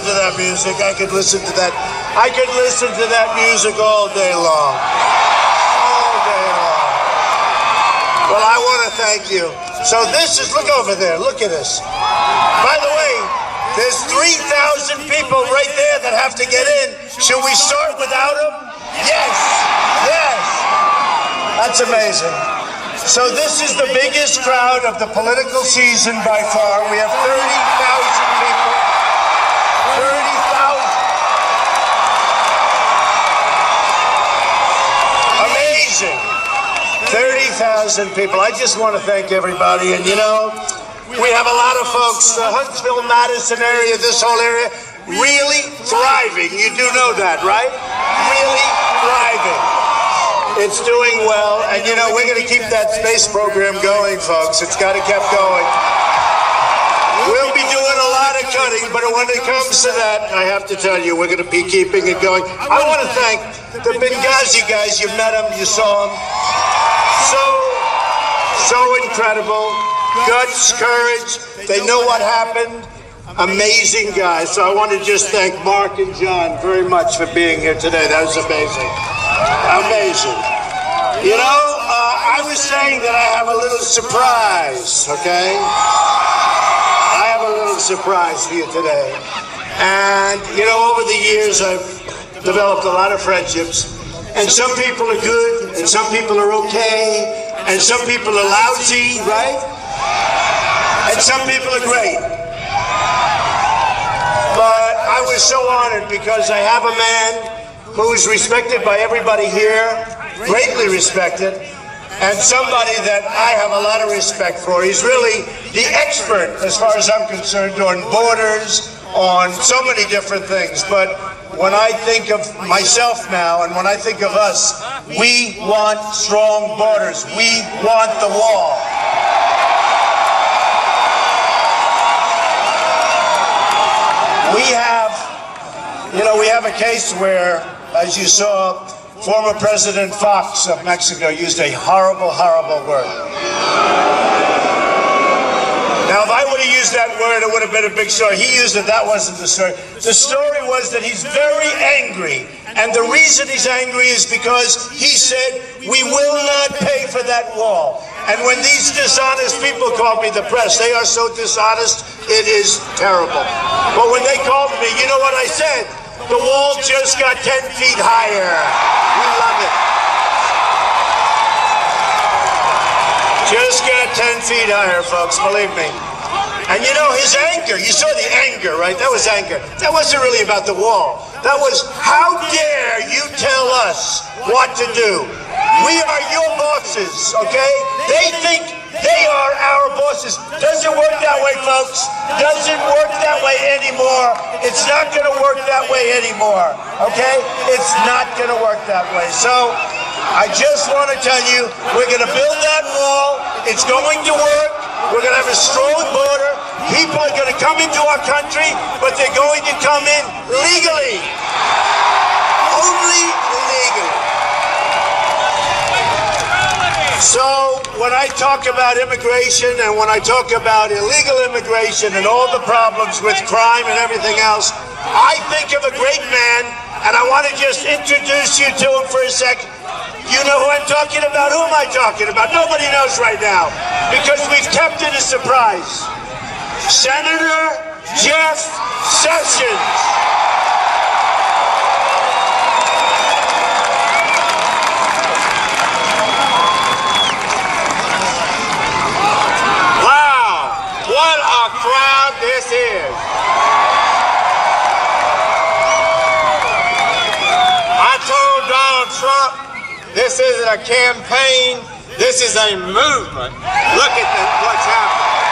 to that music. I could listen to that. I could listen to that music all day long. All day long. Well, I want to thank you. So this is, look over there. Look at us. By the way, there's 3,000 people right there that have to get in. Should we start without them? Yes. Yes. That's amazing. So this is the biggest crowd of the political season by far. We have 30,000 people. 30,000. Amazing. 30,000 people. I just want to thank everybody. And you know, we have a lot of folks, the Huntsville, Madison area, this whole area, really thriving. You do know that, right? Really thriving. It's doing well, and you know, we're going to keep that space program going, folks. It's got to keep going. We'll be doing a lot of cutting, but when it comes to that, I have to tell you, we're going to be keeping it going. I want to thank the Benghazi guys. You met them, you saw them. So incredible. Guts, courage. They know what happened. Amazing guys. So I want to just thank Mark and John very much for being here today. That was amazing. Amazing. You know, I was saying that I have a little surprise, okay? I have a little surprise for you today. And, you know, over the years, I've developed a lot of friendships. And some people are good, and some people are okay, and some people are lousy, right? And some people are great. But I was so honored because I have a man who's respected by everybody here, greatly respected, and somebody that I have a lot of respect for. He's really the expert, as far as I'm concerned, on borders, on so many different things. But when I think of myself now, and when I think of us, we want strong borders. We want the wall. We have a case where, as you saw, former President Fox of Mexico used a horrible, horrible word. Now, if I would have used that word, it would have been a big story. He used it. That wasn't the story. The story was that he's very angry. And the reason he's angry is because he said, we will not pay for that wall. And when these dishonest people called me, the press, they are so dishonest, it is terrible. But when they called me, you know what I said? The wall just got 10 feet higher. We love it. Just got 10 feet higher, folks, believe me. And you know, his anger, you saw the anger, right? That was anger. That wasn't really about the wall. That was, how dare you tell us what to do? We are your bosses, okay? They think they are our bosses. Doesn't work that way, folks. Doesn't work that way anymore. It's not going to work that way anymore, okay? It's not going to work that way. So I just want to tell you, we're going to build that wall. It's going to work. We're going to have a strong border. People are going to come into our country, but they're going to come in legally. Only legally. So when I talk about immigration and when I talk about illegal immigration and all the problems with crime and everything else, I think of a great man, and I want to just introduce you to him for a second. You know who I'm talking about? Who am I talking about? Nobody knows right now because we've kept it a surprise. Senator Jeff Sessions. What a crowd this is. I told Donald Trump, this isn't a campaign, this is a movement. Look at what's happening.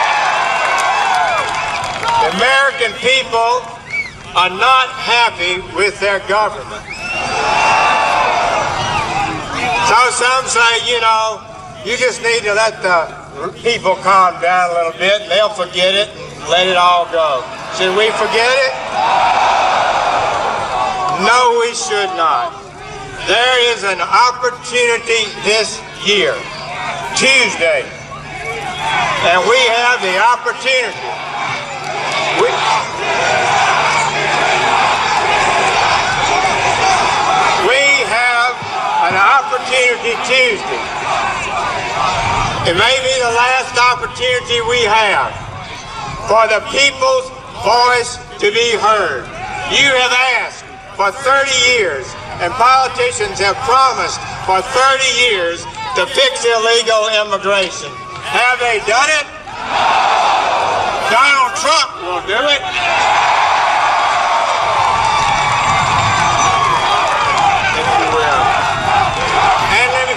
The American people are not happy with their government. So some say, you know, you just need to let the people calm down a little bit, and they'll forget it and let it all go. Should we forget it? No, we should not. There is an opportunity this year, Tuesday, and we have the opportunity. Opportunity Tuesday. It may be the last opportunity we have for the people's voice to be heard. You have asked for 30 years, and politicians have promised for 30 years to fix illegal immigration. Have they done it? Donald Trump will do it. If you will. And let me...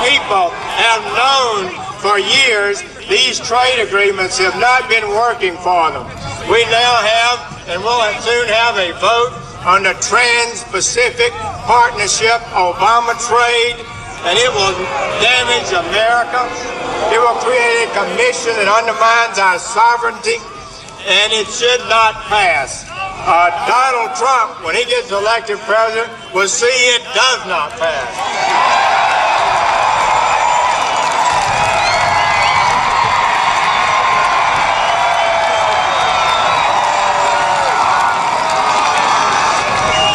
People have known for years these trade agreements have not been working for them. We now have, and we'll soon have, a vote on the Trans-Pacific Partnership Obama trade, and it will damage America. It will create a commission that undermines our sovereignty, and it should not pass. Donald Trump, when he gets elected president, will see it does not pass.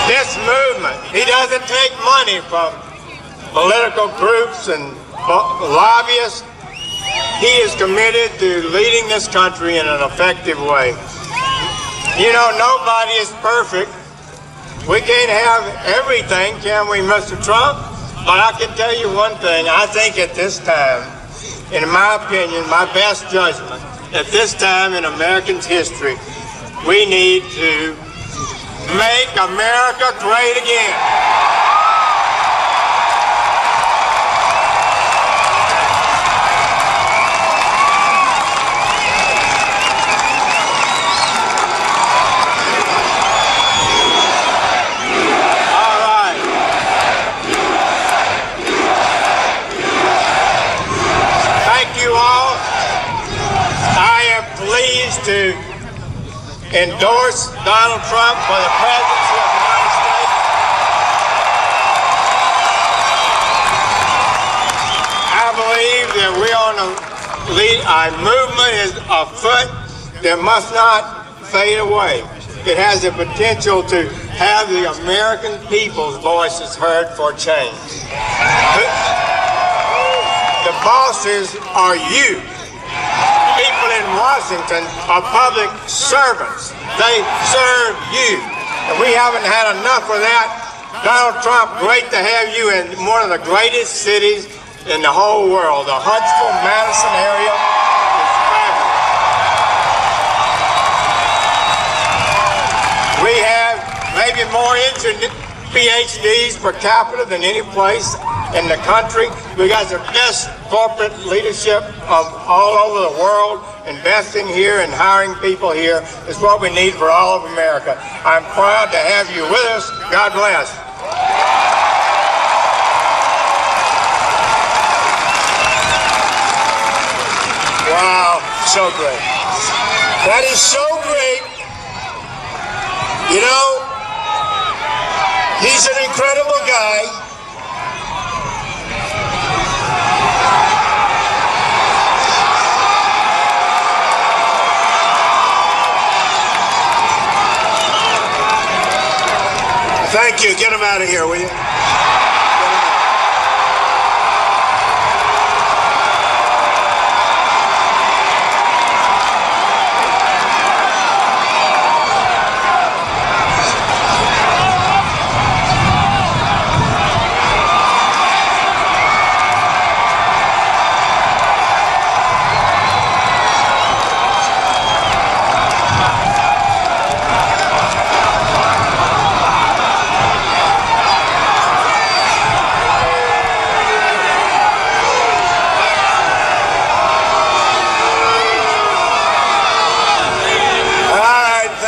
This movement, he doesn't take money from political groups and lobbyists. He is committed to leading this country in an effective way. You know, nobody is perfect. We can't have everything, can we, Mr. Trump? But I can tell you one thing. I think at this time, in my opinion, my best judgment, at this time in Americans' history, we need to make America great again. All right. Thank you all. I am pleased to endorse Donald Trump for the presidency of the United States. I believe that we're on a lead. Our movement is afoot that must not fade away. It has the potential to have the American people's voices heard for change. The bosses are you. People in Washington are public servants. They serve you. And we haven't had enough of that. Donald Trump, great to have you in one of the greatest cities in the whole world. The Huntsville, Madison area is fabulous. We have maybe more PhDs per capita than any place in the country. We got the best corporate leadership of all over the world. Investing here and hiring people here is what we need for all of America. I'm proud to have you with us. God bless. Wow, so great. That is so great. You know, he's an incredible guy. Thank you. Get him out of here, will you?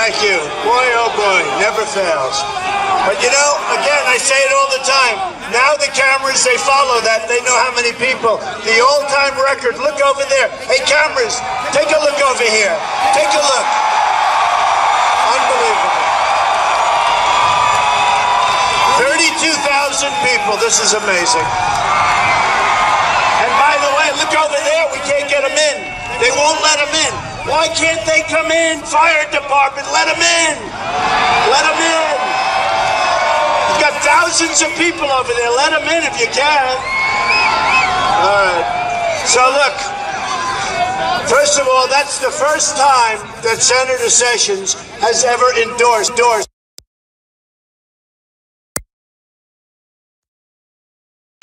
Thank you. Boy, oh boy, never fails. But you know, again, I say it all the time. Now the cameras, they follow that. They know how many people. The all-time record, look over there. Hey, cameras, take a look over here. Take a look. Unbelievable. 32,000 people. This is amazing. And by the way, look over there, we can't get them in. They won't let them in. Why can't they come in? Fire department, let them in. Let them in. You've got thousands of people over there. Let them in if you can. All right. So look, first of all, that's the first time that Senator Sessions has ever endorsed.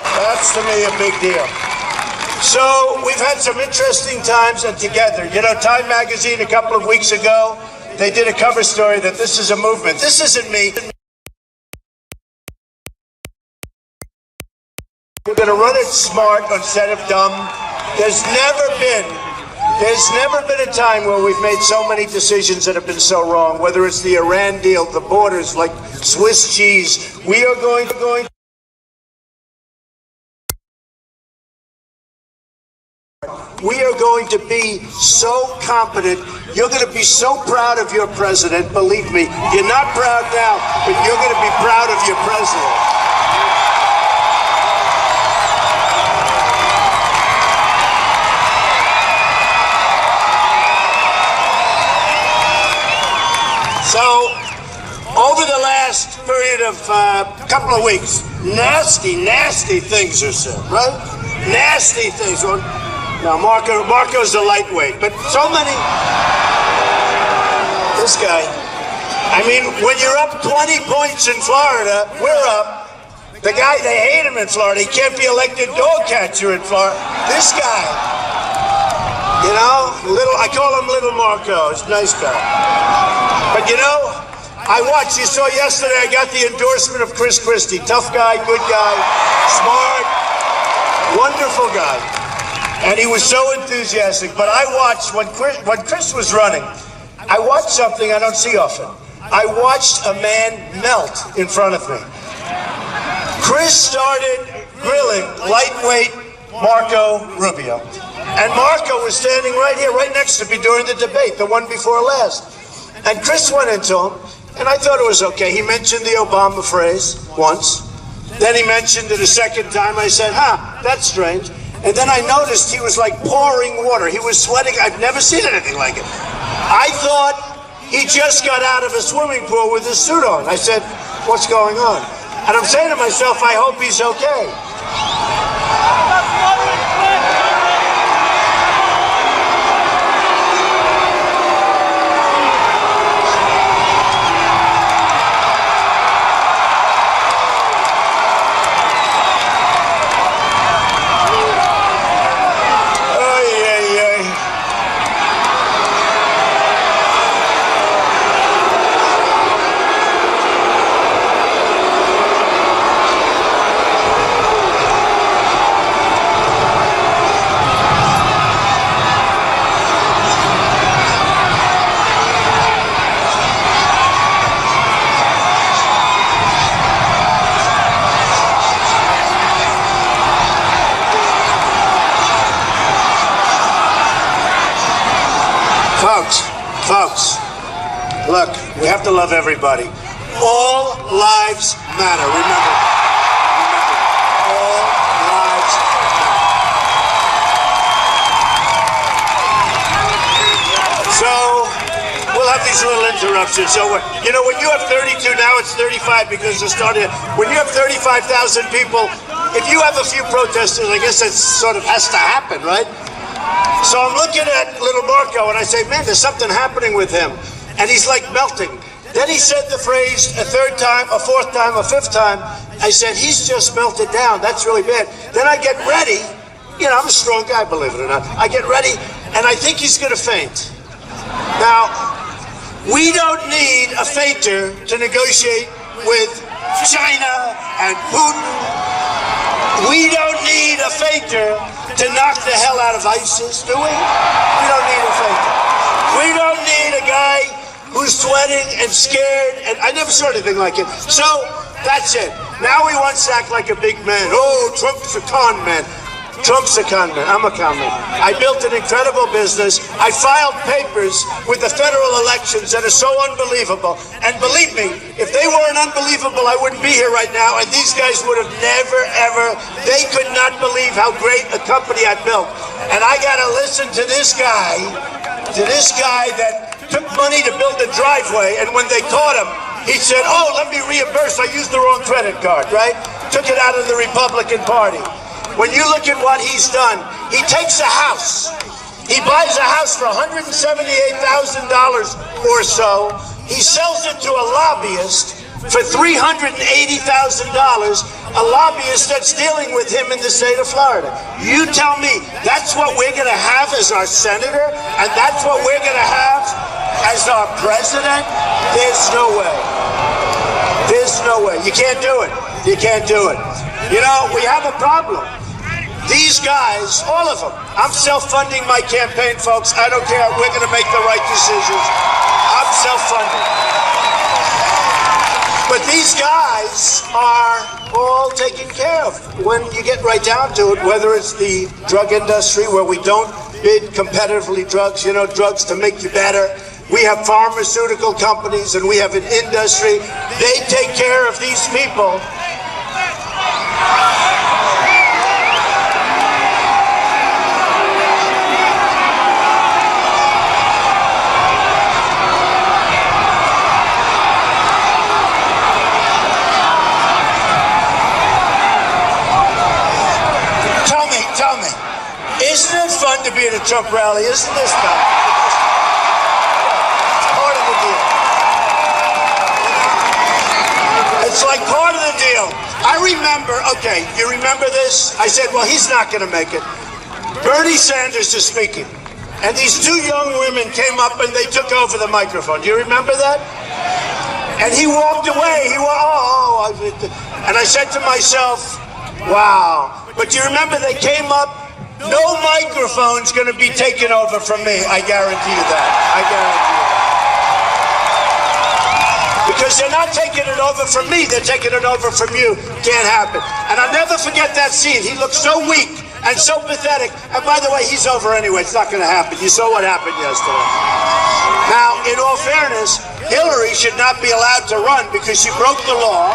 That's, to me, a big deal. So we've had some interesting times together. You know, Time Magazine a couple of weeks ago, they did a cover story that this is a movement. This isn't me. We're going to run it smart instead of dumb. There's never been a time where we've made so many decisions that have been so wrong, whether it's the Iran deal, the borders, like Swiss cheese. We are going to be so competent. You're going to be so proud of your president. Believe me, you're not proud now, but you're going to be proud of your president. So, over the last period of couple of weeks, nasty things are said, right? Nasty things. Now, Marco's a lightweight, but so many. This guy. I mean, when you're up 20 points in Florida, we're up. The guy, they hate him in Florida. He can't be elected dog catcher in Florida. This guy, you know, I call him Little Marco. He's a nice guy. But you know, I watched, you saw yesterday, I got the endorsement of Chris Christie. Tough guy, good guy, smart, wonderful guy. And he was so enthusiastic. But I watched, when Chris was running, I watched something I don't see often. I watched a man melt in front of me. Chris started grilling lightweight Marco Rubio. And Marco was standing right here, right next to me during the debate, the one before last. And Chris went into him, and I thought it was okay. He mentioned the Obama phrase once. Then he mentioned it a second time. I said, that's strange. And then I noticed he was like pouring water. He was sweating. I've never seen anything like it. I thought he just got out of a swimming pool with his suit on. I said, what's going on? And I'm saying to myself, I hope he's okay. Folks, look, we have to love everybody. All lives matter. Remember, all lives matter. So, we'll have these little interruptions. So, you know, when you have 32, now it's 35 because it started. When you have 35,000 people, if you have a few protesters, I guess that sort of has to happen, right? So I'm looking at little Marco and I say, man, there's something happening with him. And he's like melting. Then he said the phrase a third time, a fourth time, a fifth time. I said, he's just melted down. That's really bad. Then I get ready. You know, I'm a strong guy, believe it or not. I get ready and I think he's going to faint. Now, we don't need a fainter to negotiate with China and Putin. We don't need a fainter to knock the hell out of ISIS, do we? We don't need a fainter. We don't need a guy who's sweating and scared, and I never saw anything like it. So, that's it. Now he wants to act like a big man. Oh, Trump's a con man. Trump's a con man. I'm a con man. I built an incredible business. I filed papers with the federal elections that are so unbelievable. And believe me, if they weren't unbelievable, I wouldn't be here right now. And these guys would have never, ever, they could not believe how great a company I built. And I got to listen to this guy that took money to build a driveway. And when they caught him, he said, oh, let me reimburse. I used the wrong credit card, right? Took it out of the Republican Party. When you look at what he's done, he takes a house. He buys a house for $178,000 or so. He sells it to a lobbyist for $380,000, a lobbyist that's dealing with him in the state of Florida. You tell me that's what we're going to have as our senator, and that's what we're going to have as our president? There's no way. There's no way. You can't do it. You can't do it. You know, we have a problem. These guys, all of them, I'm self-funding my campaign, folks. I don't care. We're going to make the right decisions. I'm self-funding. But these guys are all taken care of. When you get right down to it, whether it's the drug industry where we don't bid competitively drugs, you know, drugs to make you better. We have pharmaceutical companies and we have an industry. They take care of these people. Tell me, isn't it fun to be at a Trump rally? Isn't this fun? It's part of the deal. It's like part of the deal. I remember, okay, you remember this? I said, well, he's not going to make it. Bernie Sanders is speaking. And these two young women came up and they took over the microphone. Do you remember that? And he walked away. And I said to myself, wow. But you remember they came up, no microphone's going to be taken over from me. I guarantee you that. I guarantee you that. Because they're not taking it over from me, they're taking it over from you. Can't happen. And I'll never forget that scene. He looked so weak and so pathetic. And by the way, he's over anyway. It's not going to happen. You saw what happened yesterday. Now, in all fairness, Hillary should not be allowed to run because she broke the law.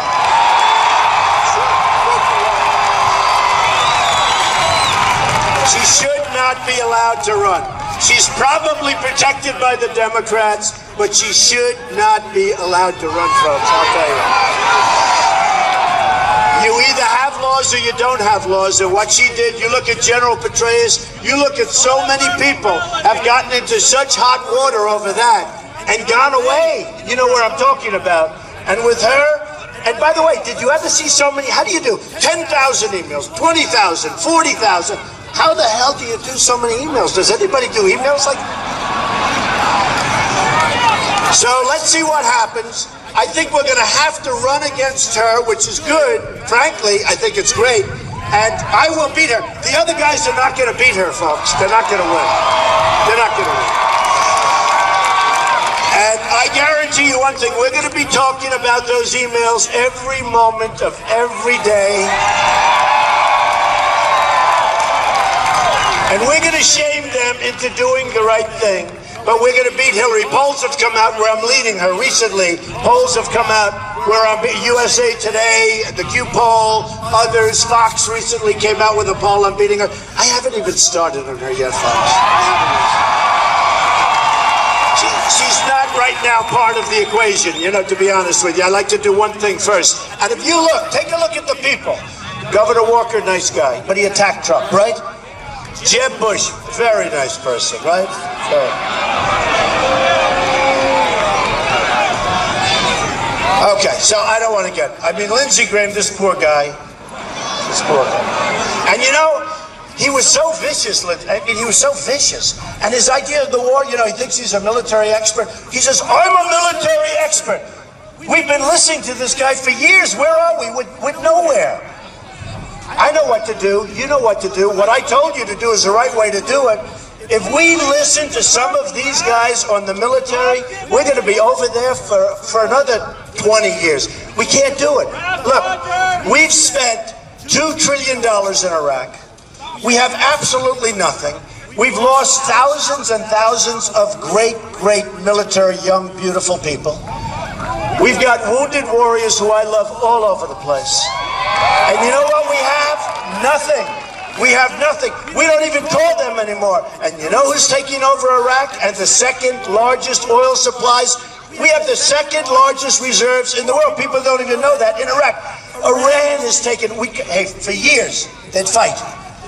She should not be allowed to run. She's probably protected by the Democrats, but she should not be allowed to run, folks, I'll tell you. You either have laws or you don't have laws, and what she did, you look at General Petraeus, you look at so many people have gotten into such hot water over that and gone away. You know where I'm talking about. And with her, and by the way, did you ever see so many, how do you do 10,000 emails, 20,000, 40,000? How the hell do you do so many emails? Does anybody do emails like that? So let's see what happens. I think we're going to have to run against her, which is good. Frankly, I think it's great. And I will beat her. The other guys are not going to beat her, folks. They're not going to win. They're not going to win. And I guarantee you one thing. We're going to be talking about those emails every moment of every day. And we're going to shame them into doing the right thing. But we're going to beat Hillary. Polls have come out where I'm leading her recently. Polls have come out where I'm USA Today, the Q poll, others. Fox recently came out with a poll. I'm beating her. I haven't even started on her yet, folks. She's not right now part of the equation, you know, to be honest with you. I like to do one thing first. And if you look, take a look at the people. Governor Walker, nice guy, but he attacked Trump, right? Jeb Bush, very nice person, right? Okay, so I don't want to get, Lindsey Graham, this poor guy. And you know, he was so vicious, he was so vicious. And his idea of the war, you know, he thinks he's a military expert. He says, I'm a military expert. We've been listening to this guy for years. Where are we? With nowhere. I know what to do. You know what to do. What I told you to do is the right way to do it. If we listen to some of these guys on the military, we're going to be over there for another 20 years. We can't do it. Look, we've spent $2 trillion in Iraq. We have absolutely nothing. We've lost thousands and thousands of great, great military, young, beautiful people. We've got wounded warriors who I love all over the place. And you know what we have? Nothing. We have nothing. We don't even call them anymore. And you know who's taking over Iraq and the second largest oil supplies? We have the second largest reserves in the world. People don't even know that in Iraq. Iran is taking, hey, for years, they'd fight.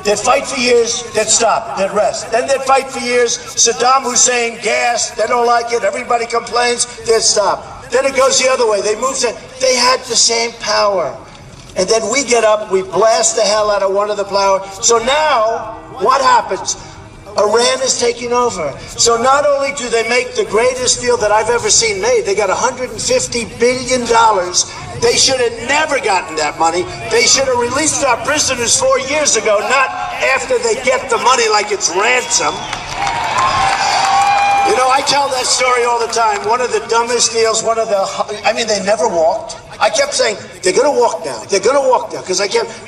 They'd fight for years, they'd stop, they'd rest. Then they'd fight for years. Saddam Hussein, gas, they don't like it, everybody complains, they'd stop. Then it goes the other way. They moved to, they had the same power. And then we get up, we blast the hell out of one of the power. So now, what happens? Iran is taking over. So not only do they make the greatest deal that I've ever seen made, they got $150 billion. They should have never gotten that money. They should have released our prisoners 4 years ago, not after they get the money like it's ransom. You know, I tell that story all the time. One of the dumbest deals, they never walked. I kept saying, they're going to walk now. They're going to walk now. Because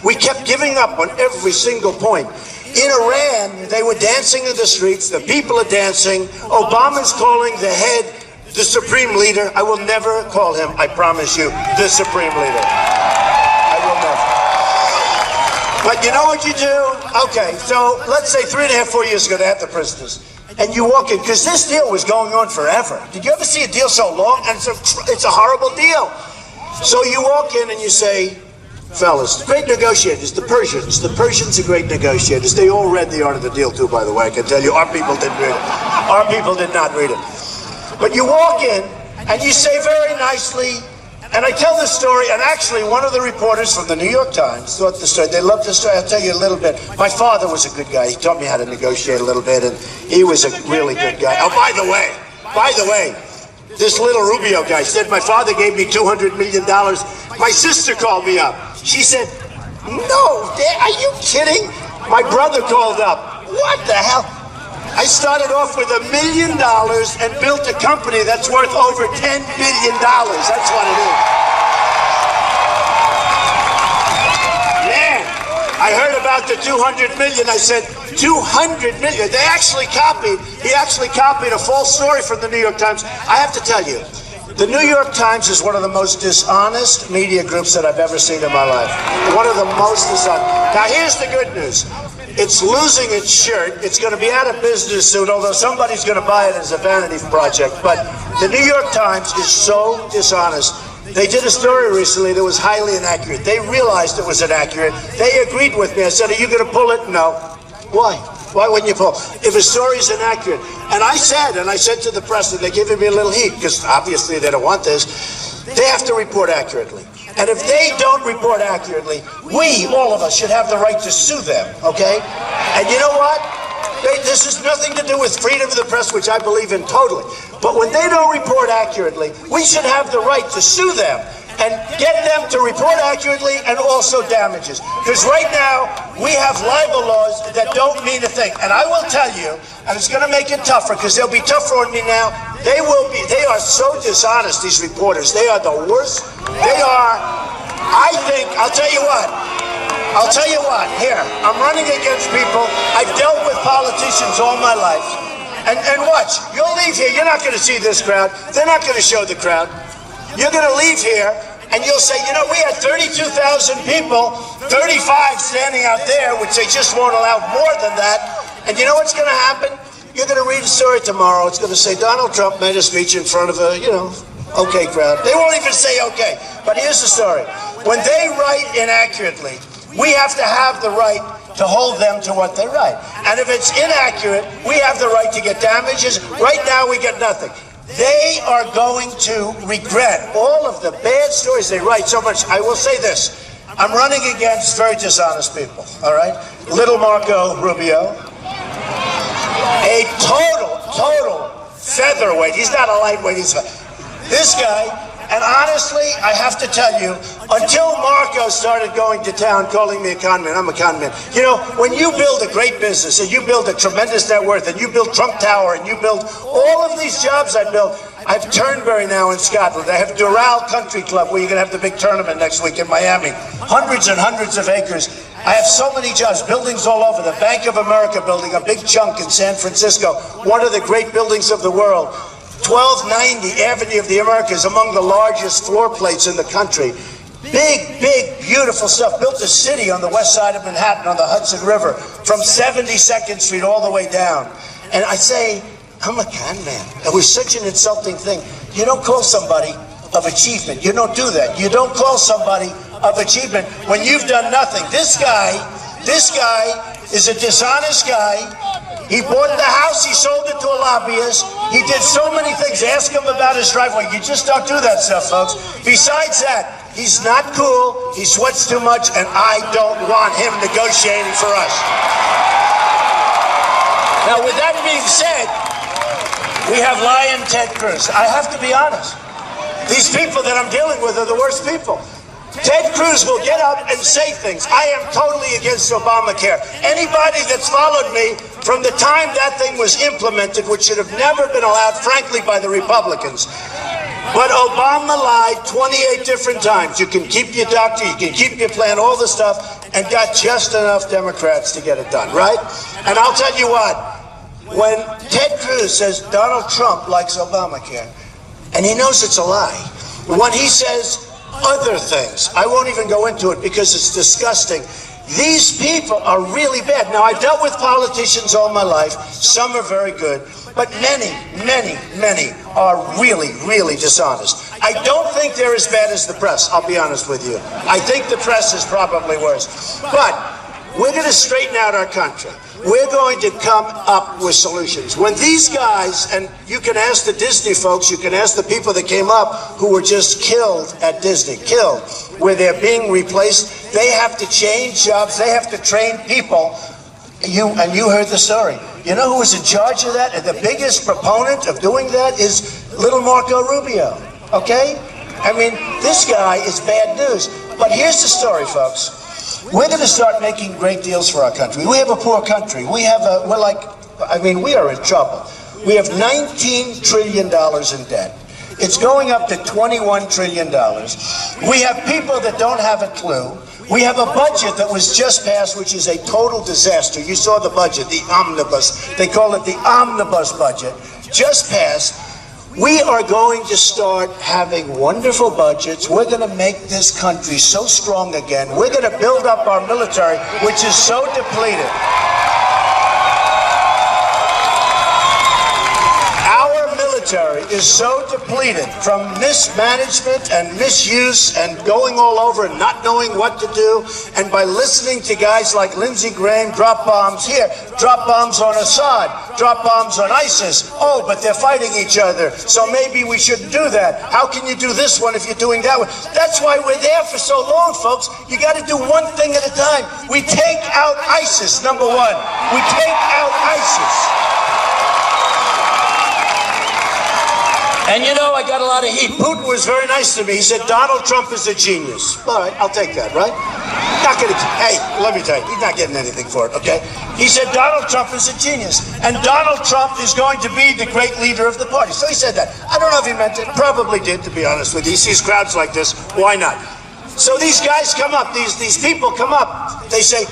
we kept giving up on every single point. In Iran, they were dancing in the streets. The people are dancing. Obama's calling the head, the supreme leader. I will never call him, I promise you, the supreme leader. I will never. But you know what you do? Okay, so let's say 3.5, 4 years ago, they had the prisoners. And you walk in, because this deal was going on forever. Did you ever see a deal so long? And it's a horrible deal. So you walk in and you say, fellas, great negotiators, the Persians are great negotiators. They all read The Art of the Deal too, by the way, I can tell you. Our people didn't read it. Our people did not read it. But you walk in and you say very nicely, and I tell this story, and actually one of the reporters from the New York Times thought the story, they loved the story. I'll tell you a little bit. My father was a good guy. He taught me how to negotiate a little bit, and he was a really good guy. Oh, by the way, this little Rubio guy said my father gave me $200 million. My sister called me up. She said, no, Dad, are you kidding? My brother called up. What the hell? I started off with $1 million and built a company that's worth over $10 billion. That's what it is. Man, I heard about the 200 million. I said, 200 million. He actually copied a false story from the New York Times. I have to tell you, the New York Times is one of the most dishonest media groups that I've ever seen in my life. One of the most dishonest. Now here's the good news. It's losing its shirt. It's going to be out of business soon, although somebody's going to buy it as a vanity project. But the New York Times is so dishonest. They did a story recently that was highly inaccurate. They realized it was inaccurate. They agreed with me. I said, are you going to pull it? No. Why? Why wouldn't you pull? If a story's inaccurate. And I said to the press, and they're giving me a little heat, because obviously they don't want this, they have to report accurately. And if they don't report accurately, we, all of us, should have the right to sue them, okay? And you know what? This has nothing to do with freedom of the press, which I believe in totally. But when they don't report accurately, we should have the right to sue them and get them to report accurately and also damages. Because right now, we have libel laws that don't mean a thing. And I will tell you, and it's going to make it tougher, because they'll be tougher on me now. They are so dishonest, these reporters. They are the worst. They are, I'll tell you what, here, I'm running against people. I've dealt with politicians all my life. And watch, you'll leave here, you're not going to see this crowd. They're not going to show the crowd. You're going to leave here, and you'll say, you know, we had 32,000 people, 35 standing out there, which they just won't allow more than that. And you know what's going to happen? You're going to read a story tomorrow. It's going to say Donald Trump made a speech in front of a, okay crowd. They won't even say okay. But here's the story. When they write inaccurately, we have to have the right to hold them to what they write. And if it's inaccurate, we have the right to get damages. Right now, we get nothing. They are going to regret all of the bad stories they write so much. I will say this. I'm running against very dishonest people, all right? Little Marco Rubio, a total featherweight. He's not a lightweight. This guy, and honestly, I have to tell you, until Marco started going to town calling me a con man, I'm a con man. You know, when you build a great business and you build a tremendous net worth and you build Trump Tower and you build all of these jobs I built, I have Turnberry now in Scotland. I have Doral Country Club where you're going to have the big tournament next week in Miami. Hundreds and hundreds of acres. I have so many jobs, buildings all over. The Bank of America building, a big chunk in San Francisco, one of the great buildings of the world. 1290 Avenue of the Americas, among the largest floor plates in the country. Big, big, beautiful stuff. Built a city on the west side of Manhattan on the Hudson River from 72nd Street all the way down. And I say, I'm a con man. It was such an insulting thing. You don't call somebody of achievement. You don't do that. You don't call somebody of achievement when you've done nothing. This guy is a dishonest guy. He bought the house, he sold it to a lobbyist. He did so many things. Ask him about his driveway. You just don't do that stuff, folks. Besides that, he's not cool, he sweats too much, and I don't want him negotiating for us. Now, with that being said, we have Lion Ted Cruz. I have to be honest. These people that I'm dealing with are the worst people. Ted Cruz will get up and say things. I am totally against Obamacare. Anybody that's followed me from the time that thing was implemented, which should have never been allowed, frankly, by the Republicans. But Obama lied 28 different times. You can keep your doctor, you can keep your plan, all the stuff, and got just enough Democrats to get it done, right? And I'll tell you what, when Ted Cruz says Donald Trump likes Obamacare, and he knows it's a lie, when he says other things, I won't even go into it because it's disgusting. These people are really bad. Now, I've dealt with politicians all my life. Some are very good, but many, many, many are really, really dishonest. I don't think they're as bad as the press, I'll be honest with you. I think the press is probably worse. But we're going to straighten out our country. We're going to come up with solutions. When these guys, and you can ask the Disney folks, you can ask the people that came up who were just killed at Disney, killed, where they're being replaced, they have to change jobs, they have to train people. You heard the story. You know who was in charge of that? And the biggest proponent of doing that is little Marco Rubio, okay? I mean, this guy is bad news. But here's the story, folks. We're going to start making great deals for our country. We have a poor country. We are in trouble. We have $19 trillion in debt. It's going up to $21 trillion. We have people that don't have a clue. We have a budget that was just passed, which is a total disaster. You saw the budget, the omnibus. They call it the omnibus budget. Just passed. We are going to start having wonderful budgets. We're going to make this country so strong again. We're going to build up our military, which is so depleted. Our military is so depleted from mismanagement and misuse and going all over and not knowing what to do. And by listening to guys like Lindsey Graham drop bombs here, drop bombs on Assad, drop bombs on ISIS. Oh, but they're fighting each other, so maybe we shouldn't do that. How can you do this one if you're doing that one? That's why we're there for so long, folks. You got to do one thing at a time. We take out ISIS, number one. We take out ISIS. And you know, I got a lot of heat. Putin was very nice to me. He said, Donald Trump is a genius. All right, I'll take that, right? Not gonna, hey, let me tell you, he's not getting anything for it, okay? He said, Donald Trump is a genius. And Donald Trump is going to be the great leader of the party. So he said that. I don't know if he meant it. Probably did, to be honest with you. He sees crowds like this. Why not? So these guys come up, these people come up. They say,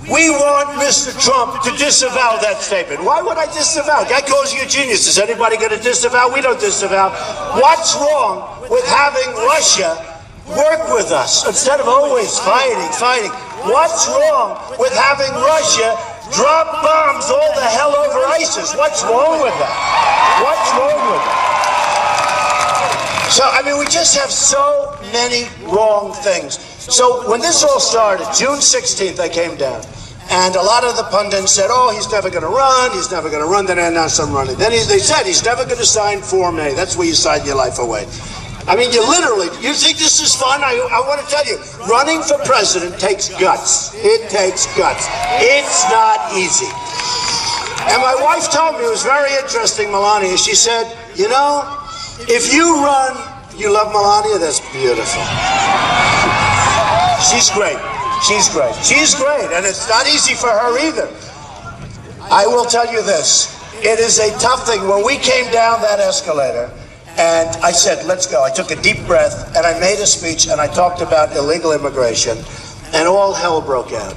we want Mr. Trump to disavow that statement. Why would I disavow? Guy calls you a genius. Is anybody going to disavow? We don't disavow. What's wrong with having Russia work with us instead of always fighting? What's wrong with having Russia drop bombs all the hell over ISIS? What's wrong with that? What's wrong with that? So, I mean, we just have so many wrong things. So when this all started, June 16th, I came down. And a lot of the pundits said, oh, he's never going to run. He's never going to run. Then they announced him running. Then they said he's never going to sign Form A. That's where you sign your life away. I mean, you think this is fun? I want to tell you, running for president takes guts. It takes guts. It's not easy. And my wife told me, it was very interesting, Melania. She said, you know, if you run, you love Melania? That's beautiful. She's great. She's great. She's great, and it's not easy for her either. I will tell you this. It is a tough thing. When we came down that escalator, and I said, let's go. I took a deep breath, and I made a speech, and I talked about illegal immigration, and all hell broke out.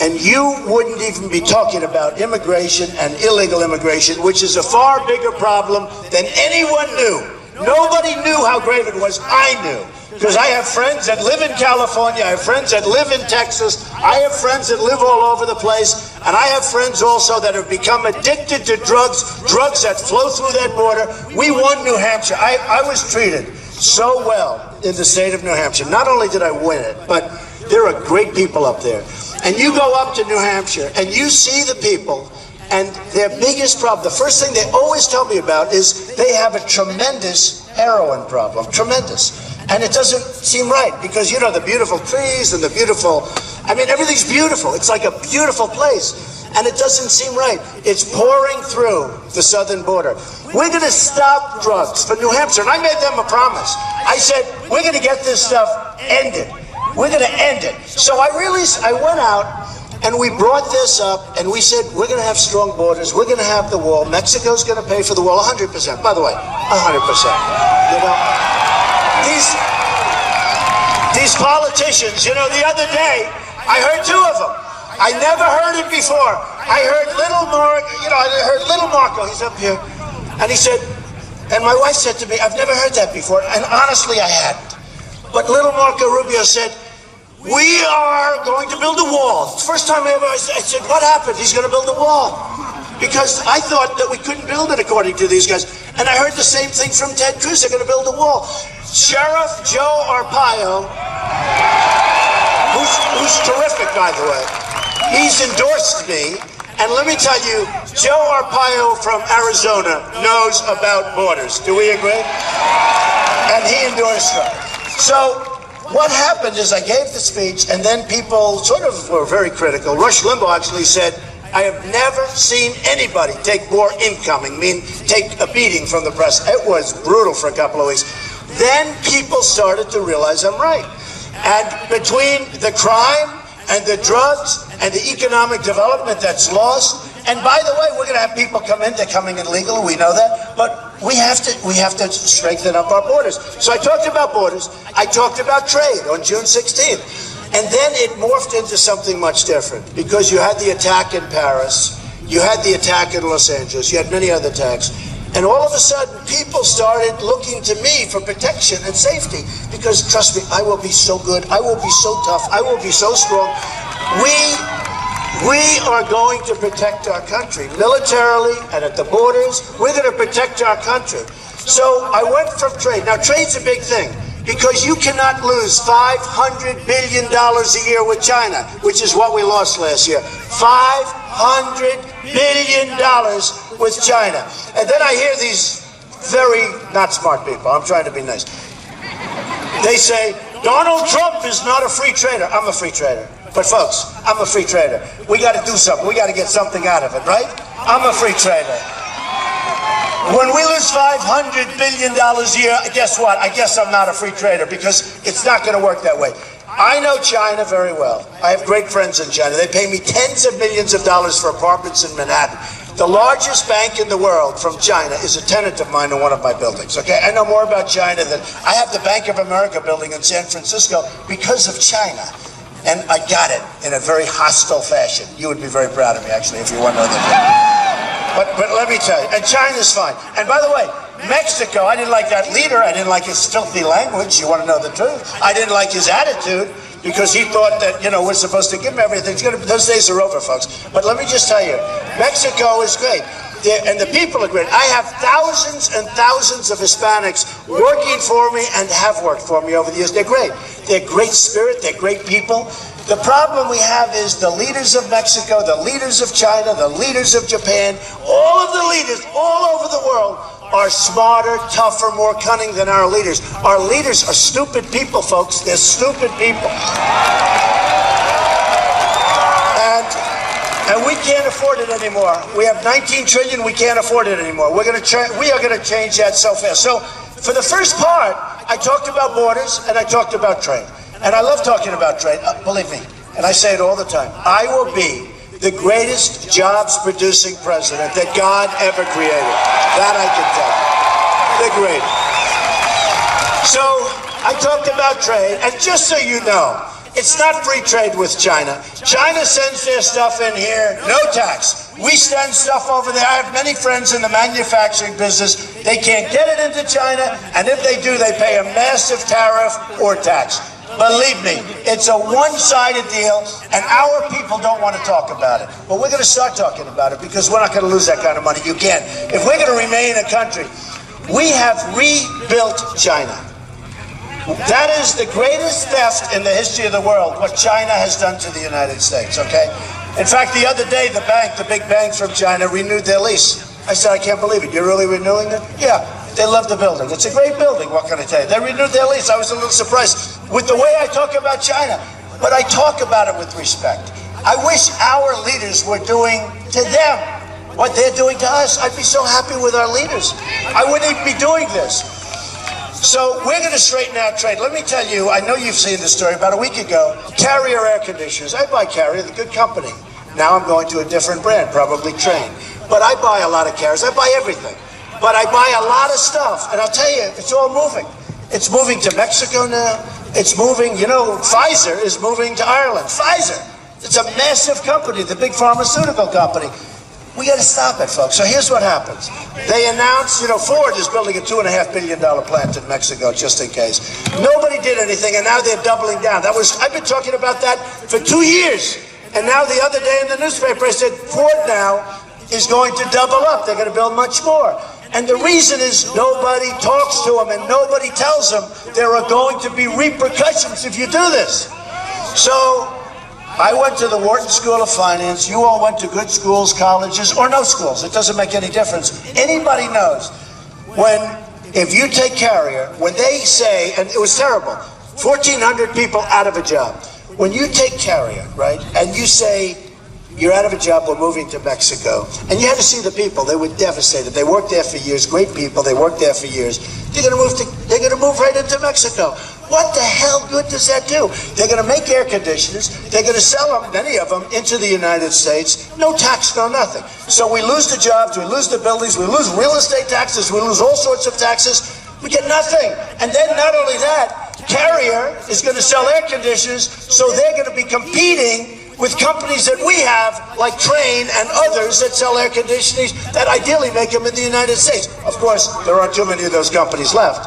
and you wouldn't even be talking about immigration and illegal immigration, which is a far bigger problem than anyone knew. Nobody knew how grave it was. I knew. Because I have friends that live in California, I have friends that live in Texas, I have friends that live all over the place, and I have friends also that have become addicted to drugs that flow through that border. We won New Hampshire. I was treated so well in the state of New Hampshire. Not only did I win it, but there are great people up there. And you go up to New Hampshire and you see the people, and their biggest problem, the first thing they always tell me about is they have a tremendous heroin problem, tremendous. And it doesn't seem right because, you know, the beautiful trees and the beautiful, I mean, everything's beautiful. It's like a beautiful place. And it doesn't seem right. It's pouring through the southern border. We're going to stop drugs for New Hampshire. And I made them a promise. I said, we're going to get this stuff ended. We're going to end it. So I went out and we brought this up and we said, we're going to have strong borders. We're going to have the wall. Mexico's going to pay for the wall 100%. By the way, 100%. You know, these politicians, you know, the other day, I heard two of them. I never heard it before. I heard little Marco, he's up here, and he said, and my wife said to me, I've never heard that before, and honestly I hadn't. But little Marco Rubio said, we are going to build a wall. First time I said, what happened? He's going to build a wall. Because I thought that we couldn't build it according to these guys. And I heard the same thing from Ted Cruz, they're going to build a wall. Sheriff Joe Arpaio, who's terrific, by the way, he's endorsed me. And let me tell you, Joe Arpaio from Arizona knows about borders. Do we agree? And he endorsed them. So what happened is I gave the speech, and then people sort of were very critical. Rush Limbaugh actually said, I have never seen anybody take more incoming, take a beating from the press. It was brutal for a couple of weeks. Then people started to realize I'm right. And between the crime and the drugs and the economic development that's lost, and by the way, we're going to have people come in, they're coming in legal, we know that, but we have to strengthen up our borders. So I talked about borders, I talked about trade on June 16th. And then it morphed into something much different because you had the attack in Paris, you had the attack in Los Angeles, you had many other attacks. And all of a sudden, people started looking to me for protection and safety because, trust me, I will be so good, I will be so tough, I will be so strong. We are going to protect our country militarily and at the borders. We're going to protect our country. So I went from trade. Now, trade's a big thing. Because you cannot lose $500 billion a year with China, which is what we lost last year. $500 billion with China. And then I hear these very not smart people. I'm trying to be nice. They say, Donald Trump is not a free trader. I'm a free trader. But folks, I'm a free trader. We got to do something. We got to get something out of it, right? I'm a free trader. When we lose $500 billion a year, guess what? I guess I'm not a free trader because it's not going to work that way. I know China very well. I have great friends in China. They pay me tens of millions of dollars for apartments in Manhattan. The largest bank in the world from China is a tenant of mine in one of my buildings, okay? I know more about China than I have the Bank of America building in San Francisco because of China. And I got it in a very hostile fashion. You would be very proud of me, actually, if you want to know that. But let me tell you, and China's fine. And by the way, Mexico, I didn't like that leader. I didn't like his filthy language. You want to know the truth? I didn't like his attitude because he thought that, you know, we're supposed to give him everything. Those days are over, folks. But let me just tell you, Mexico is great. And the people are great. I have thousands and thousands of Hispanics working for me and have worked for me over the years. They're great. They're great spirit. They're great people. The problem we have is the leaders of Mexico, the leaders of China, the leaders of Japan, all of the leaders all over the world are smarter, tougher, more cunning than our leaders. Our leaders are stupid people, folks. They're stupid people. And we can't afford it anymore. We have 19 trillion, we can't afford it anymore. We are going to change that so fast. So for the first part, I talked about borders and I talked about trade. And I love talking about trade, believe me, and I say it all the time. I will be the greatest jobs-producing president that God ever created. That I can tell you. The greatest. So I talked about trade, and just so you know, It's not free trade with China. China sends their stuff in here, no tax. We send stuff over there. I have many friends in the manufacturing business. They can't get it into China, and if they do, they pay a massive tariff or tax. Believe me, it's a one-sided deal, and our people don't want to talk about it. But we're going to start talking about it because we're not going to lose that kind of money. You can't. If we're going to remain a country, we have rebuilt China. That is the greatest theft in the history of the world, what China has done to the United States, okay? In fact, the other day, the big banks from China renewed their lease. I said, I can't believe it. You're really renewing it? Yeah. They love the building. It's a great building, what can I tell you? They renewed their lease. I was a little surprised with the way I talk about China. But I talk about it with respect. I wish our leaders were doing to them what they're doing to us. I'd be so happy with our leaders. I wouldn't even be doing this. So we're going to straighten out trade. Let me tell you, I know you've seen the story. About a week ago, Carrier air conditioners. I buy Carrier, the good company. Now I'm going to a different brand, probably Train. But I buy a lot of Carriers. I buy everything. But I buy a lot of stuff, and I'll tell you, it's all moving. It's moving to Mexico now. It's moving, you know, Pfizer is moving to Ireland. Pfizer, it's a massive company, the big pharmaceutical company. We got to stop it, folks. So here's what happens. They announced, you know, Ford is building a $2.5 billion plant in Mexico, just in case. Nobody did anything, and now they're doubling down. I've been talking about that for 2 years. And now the other day in the newspaper, I said, Ford now is going to double up. They're going to build much more. And the reason is nobody talks to them and nobody tells them there are going to be repercussions if you do this. So I went to the Wharton School of Finance. You all went to good schools, colleges, or no schools. It doesn't make any difference. Anybody knows if you take Carrier, when they say, and it was terrible, 1,400 people out of a job. When you take Carrier, right, and you say, you're out of a job, we're moving to Mexico. And you had to see the people. They were devastated. They worked there for years. Great people. They worked there for years. They're going to move right into Mexico. What the hell good does that do? They're going to make air conditioners. They're going to sell them, many of them, into the United States. No tax, no nothing. So we lose the jobs, we lose the buildings, we lose real estate taxes, we lose all sorts of taxes. We get nothing. And then not only that, Carrier is going to sell air conditioners, so they're going to be competing with companies that we have, like Train and others that sell air conditioners that ideally make them in the United States. Of course, there aren't too many of those companies left,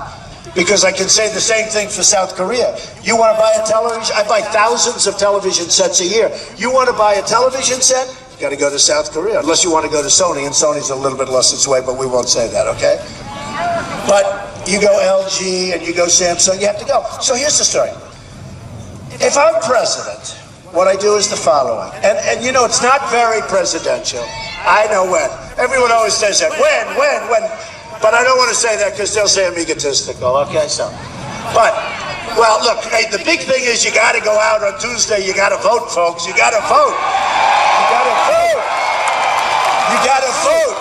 because I can say the same thing for South Korea. You want to buy a television? I buy thousands of television sets a year. You want to buy a television set? You got to go to South Korea, unless you want to go to Sony, and Sony's a little bit less its way, but we won't say that, okay? But you go LG and you go Samsung, you have to go. So here's the story. If I'm president, what I do is the following. And you know, it's not very presidential. I know when. Everyone always says that. When. But I don't want to say that because they'll say I'm egotistical. Okay, so. But, well, look, hey, the big thing is you got to go out on Tuesday. You got to vote, folks. You got to vote. You got to vote. You got to vote.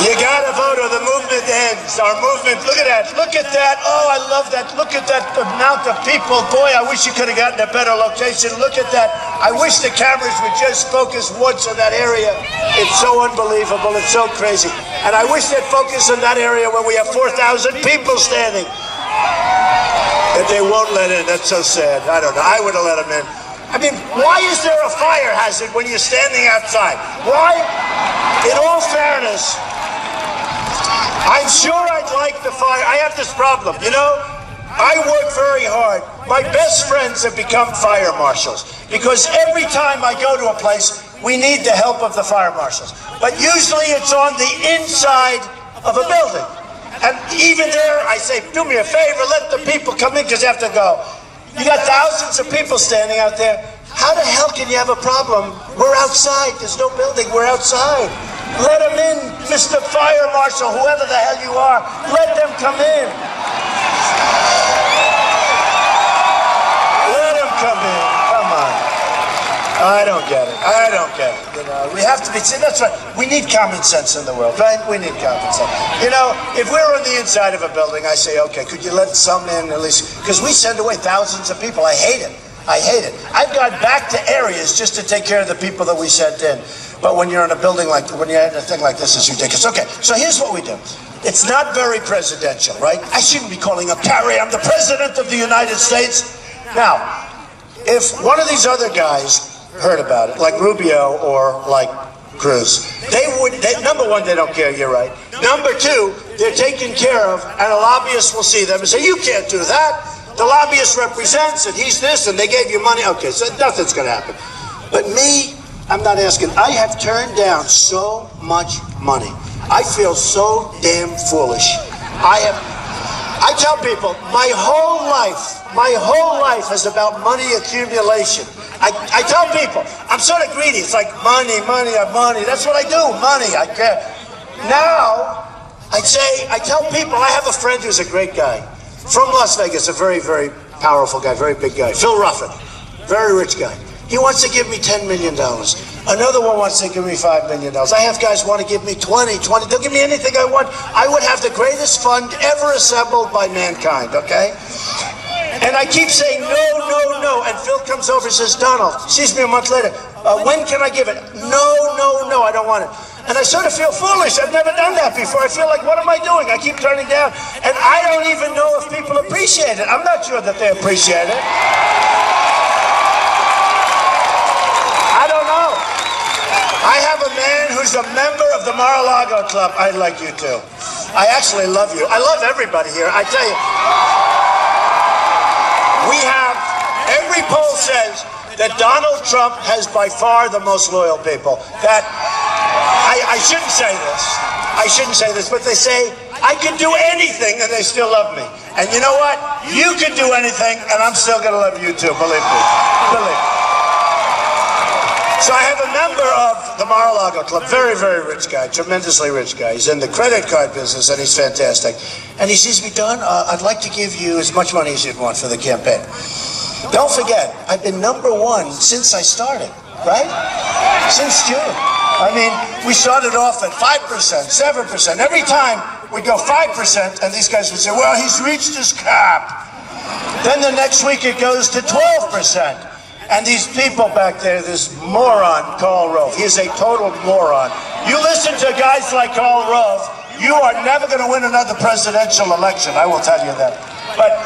You got to vote or the movement ends. Our movement, look at that. Look at that. Oh, I love that. Look at that amount of people. Boy, I wish you could have gotten a better location. Look at that. I wish the cameras would just focus once on that area. It's so unbelievable. It's so crazy. And I wish they'd focus on that area where we have 4,000 people standing. That they won't let in. That's so sad. I don't know. I would have let them in. I mean, why is there a fire hazard when you're standing outside? Why? In all fairness, I'm sure I'd like the fire. I have this problem, you know? I work very hard. My best friends have become fire marshals because every time I go to a place, we need the help of the fire marshals. But usually it's on the inside of a building. And even there, I say, do me a favor, let the people come in because they have to go. You got thousands of people standing out there. How the hell can you have a problem? We're outside. There's no building. We're outside. Let them in, Mr. Fire Marshal, whoever the hell you are. Let them come in. Let them come in. Come on. I don't get it. I don't get it. You know, we have to be. See, that's right. We need common sense in the world, right? We need common sense. You know, if we're on the inside of a building, I say, okay, could you let some in at least? Because we send away thousands of people. I hate it. I hate it. I've gone back to areas just to take care of the people that we sent in. But when you're in a building like, when you're in a thing like this, it's ridiculous. Okay, so here's what we do. It's not very presidential, right? I shouldn't be calling up Carrie. I'm the president of the United States. Now, if one of these other guys heard about it, like Rubio or like Cruz, number one, they don't care, you're right. Number two, they're taken care of, and a lobbyist will see them and say, you can't do that. The lobbyist represents, and he's this, and they gave you money. Okay, so nothing's going to happen. But me, I'm not asking. I have turned down so much money. I feel so damn foolish. I tell people, my whole life is about money accumulation. I tell people, I'm sort of greedy. It's like money. That's what I do, money. I care. Now, I tell people, I have a friend who's a great guy from Las Vegas, a very, very powerful guy, very big guy, Phil Ruffin, very rich guy. He wants to give me $10 million. Another one wants to give me $5 million. I have guys who want to give me 20. They'll give me anything I want. I would have the greatest fund ever assembled by mankind, okay? And I keep saying no. And Phil comes over and says, Donald, sees me a month later, when can I give it? No, I don't want it. And I sort of feel foolish. I've never done that before. I feel like, what am I doing? I keep turning down. And I don't even know if people appreciate it. I'm not sure that they appreciate it. I don't know. I have a man who's a member of the Mar-a-Lago Club. I like you too. I actually love you. I love everybody here. I tell you, we have, every poll says that Donald Trump has by far the most loyal people. That, I shouldn't say this, but they say, I can do anything and they still love me. And you know what? You can do anything and I'm still going to love you too, believe me. So I have a member of the Mar-a-Lago Club, very, very rich guy, tremendously rich guy. He's in the credit card business and he's fantastic. And he sees me, Don, I'd like to give you as much money as you'd want for the campaign. Don't forget, I've been #1 since I started, right? Since June. I mean, we started off at 5%, 7%. Every time we'd go 5%, and these guys would say, well, he's reached his cap. Then the next week it goes to 12%. And these people back there, this moron, Karl Rove, he's a total moron. You listen to guys like Karl Rove, you are never going to win another presidential election, I will tell you that. But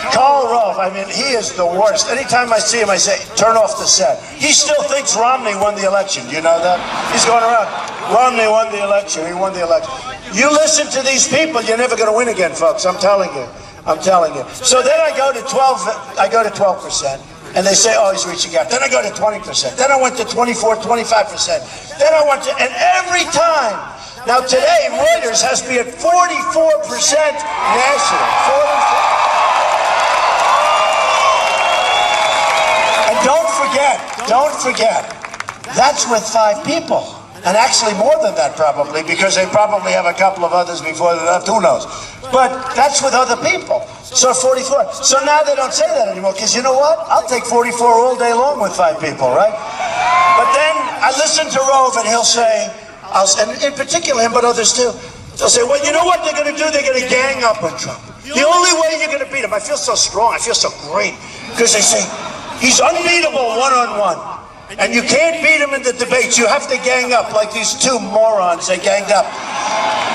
Karl Rove, I mean, he is the worst. Anytime I see him, I say, turn off the set. He still thinks Romney won the election. You know that? He's going around, Romney won the election, he won the election. You listen to these people, you're never going to win again, folks, I'm telling you. So then I go to 12%. And they say, oh, he's reaching out. Then I go to 20%. Then I went to 24, 25%. Then I went to, and every time. Now today, Reuters has me at 44% national. 44. And don't forget, that's with 5 people. And actually more than that probably, because they probably have a couple of others before that, who knows. But that's with other people. So 44. So now they don't say that anymore, because you know what? I'll take 44 all day long with 5 people, right? But then I listen to Rove and he'll say, and in particular him, but others too, they'll say, well, you know what they're going to do? They're going to gang up on Trump. The only way you're going to beat him, I feel so strong, I feel so great, because they say, he's unbeatable one-on-one. And you can't beat him in the debates. You have to gang up like these 2 morons. They ganged up.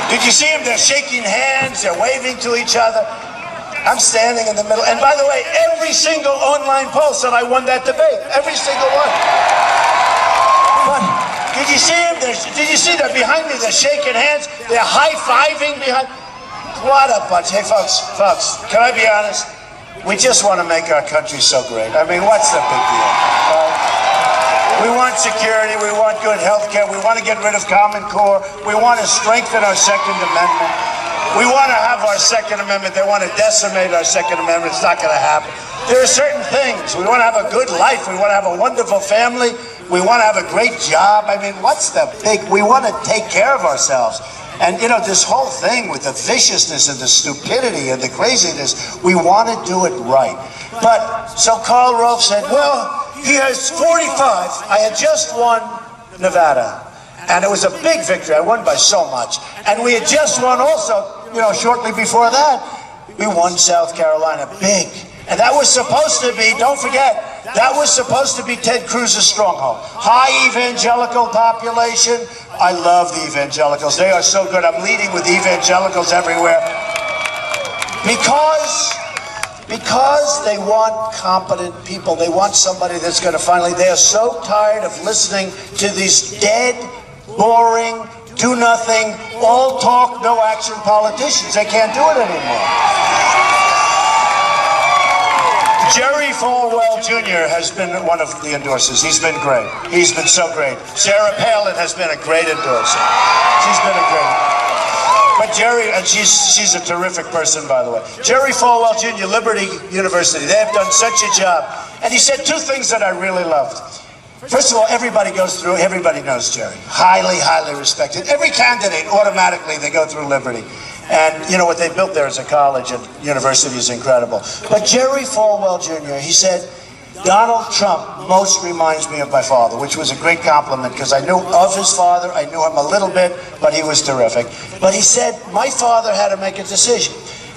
Did you see them? They're shaking hands. They're waving to each other. I'm standing in the middle. And by the way, every single online poll said I won that debate. Every single one. But did you see them? Did you see they're behind me? They're shaking hands. They're high-fiving behind. What a bunch. Hey, folks, can I be honest? We just want to make our country so great. I mean, what's the big deal? We want security, we want good health care, we want to get rid of Common Core, we want to strengthen our Second Amendment, we want to have our Second Amendment, they want to decimate our Second Amendment, it's not going to happen. There are certain things, we want to have a good life, we want to have a wonderful family, we want to have a great job. I mean, we want to take care of ourselves. And you know, this whole thing with the viciousness and the stupidity and the craziness, we want to do it right. But, so Karl Rove said, well, he has 45. I had just won Nevada. And it was a big victory. I won by so much. And we had just won also, you know, shortly before that, we won South Carolina big. And that was supposed to be, don't forget, That was supposed to be Ted Cruz's stronghold. High evangelical population. I love the evangelicals. They are so good. I'm leading with evangelicals everywhere. Because they want competent people. They want somebody that's going to finally, they are so tired of listening to these dead, boring, do nothing, all talk, no action politicians. They can't do it anymore. Jerry Falwell Jr. has been one of the endorsers. He's been great. He's been so great. Sarah Palin has been a great endorser. She's been a great. But Jerry, and she's a terrific person, by the way. Jerry Falwell Jr., Liberty University, they have done such a job. And he said two things that I really loved. First of all, everybody goes through, everybody knows Jerry. Highly, highly respected. Every candidate, automatically, they go through Liberty. And you know what they built there as a college and university is incredible. But Jerry Falwell Jr., he said, Donald Trump most reminds me of my father, which was a great compliment because I knew of his father. I knew him a little bit, but he was terrific. But he said, my father had to make a decision.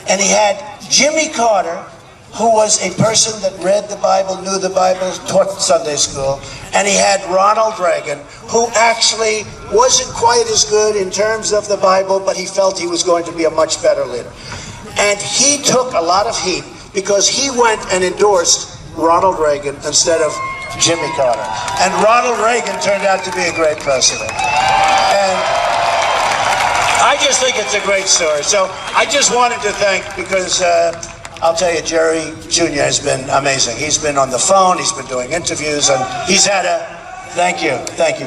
And he had Jimmy Carter, who was a person that read the Bible, knew the Bible, taught Sunday school. And he had Ronald Reagan, who actually wasn't quite as good in terms of the Bible, but he felt he was going to be a much better leader. And he took a lot of heat because he went and endorsed Ronald Reagan instead of Jimmy Carter. And Ronald Reagan turned out to be a great president. And I just think it's a great story. So I just wanted to thank, because I'll tell you, Jerry Jr. has been amazing. He's been on the phone, he's been doing interviews, and he's had a, thank you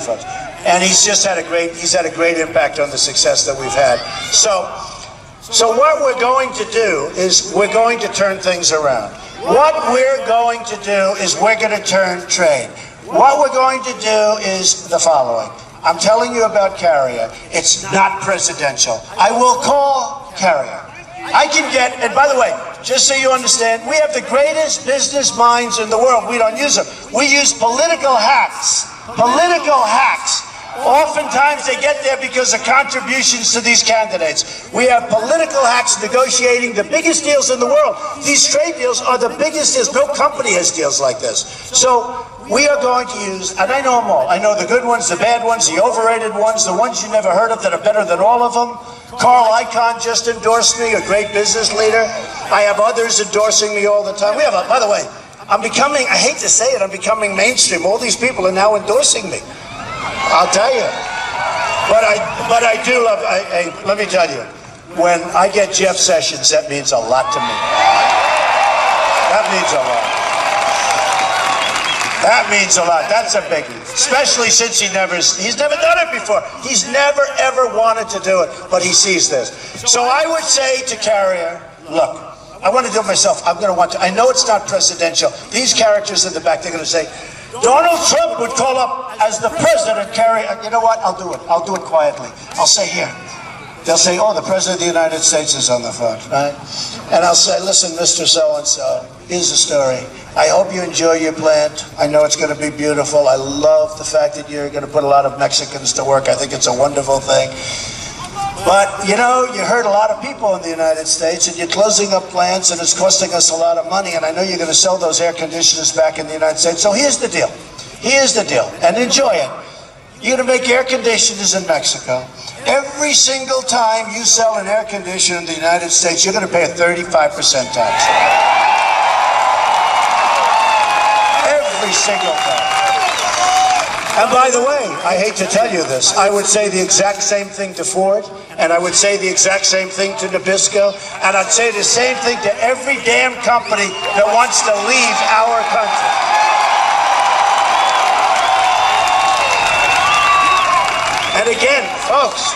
folks. And he's just had a great impact on the success that we've had. So what we're going to do is we're going to turn things around. What we're going to do is we're going to turn trade. What we're going to do is the following. I'm telling you about Carrier. It's not presidential. I will call Carrier. I can get, and by the way, just so you understand, we have the greatest business minds in the world. We don't use them. We use political hacks. Political hacks. Oftentimes they get there because of contributions to these candidates. We have political hacks negotiating the biggest deals in the world. These trade deals are the biggest deals. No company has deals like this. So we are going to use, and I know them all. I know the good ones, the bad ones, the overrated ones, the ones you never heard of that are better than all of them. Carl Icahn just endorsed me, a great business leader. I have others endorsing me all the time. We have, by the way, I'm becoming, I hate to say it, I'm becoming mainstream. All these people are now endorsing me. I'll tell you. But I do love, let me tell you, when I get Jeff Sessions, that means a lot to me. That means a lot. That means a lot. That's a biggie. Especially since he's never done it before. He's never, ever wanted to do it, but he sees this. So I would say to Carrier, look, I want to do it myself. I know it's not presidential. These characters in the back, they're going to say, Donald Trump would call up as the president, Carrier. You know what? I'll do it. I'll do it quietly. I'll say here. They'll say, oh, the president of the United States is on the phone, right? And I'll say, listen, Mr. So-and-so, here's the story. I hope you enjoy your plant. I know it's going to be beautiful. I love the fact that you're going to put a lot of Mexicans to work. I think it's a wonderful thing. But, you know, you hurt a lot of people in the United States, and you're closing up plants, and it's costing us a lot of money, and I know you're going to sell those air conditioners back in the United States. So here's the deal. Here's the deal, and enjoy it. You're going to make air conditioners in Mexico. Every single time you sell an air conditioner in the United States, you're going to pay a 35% tax. Every single time. And by the way, I hate to tell you this, I would say the exact same thing to Ford, and I would say the exact same thing to Nabisco, and I'd say the same thing to every damn company that wants to leave our country. And again, folks,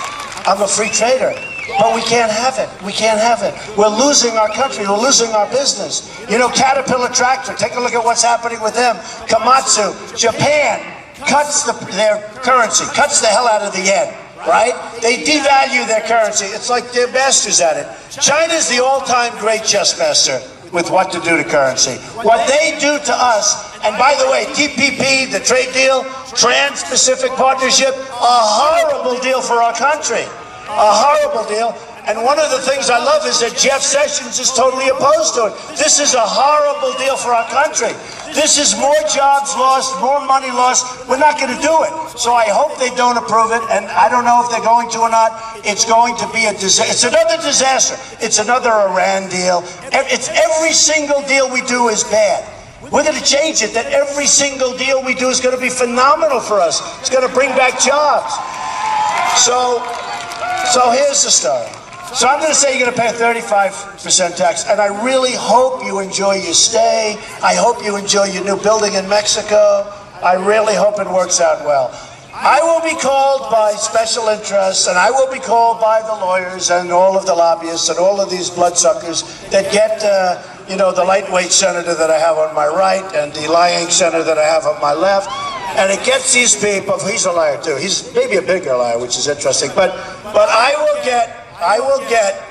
I'm a free trader, but we can't have it. We can't have it. We're losing our country. We're losing our business. You know, Caterpillar Tractor, take a look at what's happening with them. Komatsu, Japan cuts their currency, cuts the hell out of the yen, right? They devalue their currency. It's like they're masters at it. China's the all-time great chess master with what to do to currency. What they do to us, and by the way, TPP, the trade deal, Trans-Pacific Partnership, a horrible deal for our country. A horrible deal. And one of the things I love is that Jeff Sessions is totally opposed to it. This is a horrible deal for our country. This is more jobs lost, more money lost. We're not going to do it. So I hope they don't approve it, and I don't know if they're going to or not. It's going to be a disaster. It's another disaster. It's another Iran deal. It's every single deal we do is bad. We're going to change it, that every single deal we do is going to be phenomenal for us. It's going to bring back jobs. So here's the story. So I'm going to say you're going to pay a 35% tax, and I really hope you enjoy your stay. I hope you enjoy your new building in Mexico. I really hope it works out well. I will be called by special interests, and I will be called by the lawyers and all of the lobbyists and all of these bloodsuckers that get, the lightweight senator that I have on my right and the lying senator that I have on my left. And it gets these people, he's a liar too. He's maybe a bigger liar, which is interesting. But I will get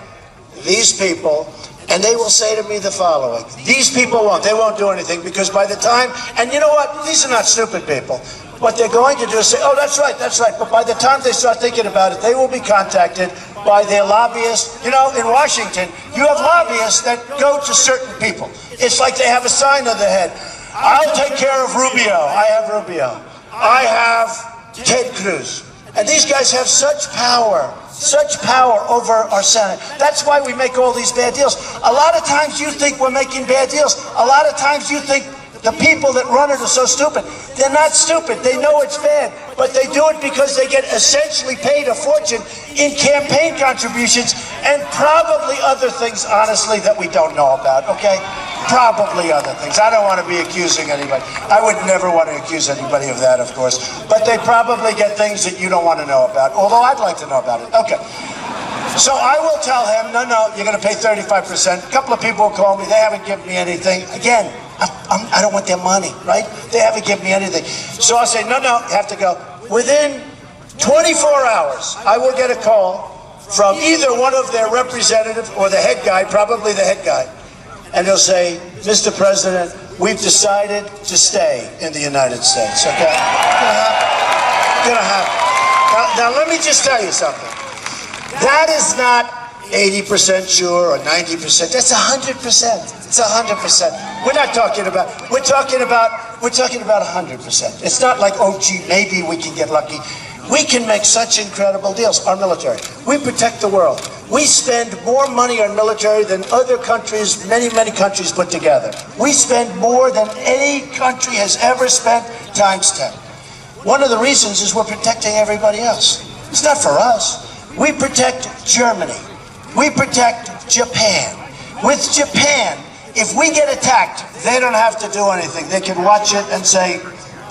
these people, and they will say to me the following. These people they won't do anything, because by the time, and you know what, these are not stupid people. What they're going to do is say, oh, that's right. But by the time they start thinking about it, they will be contacted by their lobbyists. You know, in Washington, you have lobbyists that go to certain people. It's like they have a sign on their head. I'll take care of Rubio. I have Rubio. I have Ted Cruz. And these guys have such power over our Senate. That's why we make all these bad deals. A lot of times you think we're making bad deals. A lot of times you think the people that run it are so stupid. They're not stupid. They know it's bad, but they do it because they get essentially paid a fortune in campaign contributions and probably other things, honestly, that we don't know about, okay? Probably other things. I don't want to be accusing anybody. I would never want to accuse anybody of that, of course. But they probably get things that you don't want to know about, although I'd like to know about it. Okay. So I will tell him, no, you're going to pay 35%. A couple of people will call me. They haven't given me anything. Again, I don't want their money, right? They haven't given me anything. So I'll say, no, you have to go. Within 24 hours, I will get a call from either one of their representatives or the head guy, probably the head guy. And he'll say, Mr. President, we've decided to stay in the United States, okay? It's gonna happen. Now, let me just tell you something. That is not 80% sure or 90%. That's 100%. It's 100%. We're talking about 100%. It's not like, oh, gee, maybe we can get lucky. We can make such incredible deals. Our military. We protect the world. We spend more money on military than other countries, many countries put together. We spend more than any country has ever spent times 10. One of the reasons is we're protecting everybody else. It's not for us. We protect Germany. We protect Japan. With Japan, if we get attacked, they don't have to do anything. They can watch it and say,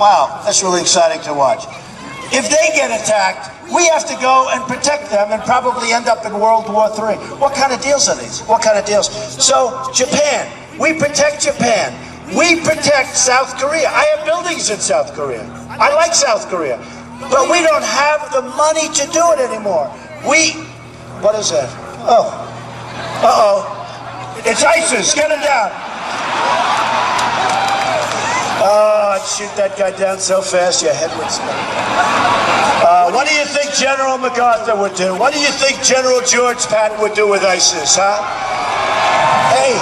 wow, that's really exciting to watch. If they get attacked, we have to go and protect them and probably end up in World War III. What kind of deals are these? What kind of deals? So, Japan, we protect Japan. We protect South Korea. I have buildings in South Korea. I like South Korea. But we don't have the money to do it anymore. What is that? Oh. Uh-oh. It's ISIS. Get him down. Oh, I'd shoot that guy down so fast your head would spin. What do you think General MacArthur would do? What do you think General George Patton would do with ISIS, huh? Hey,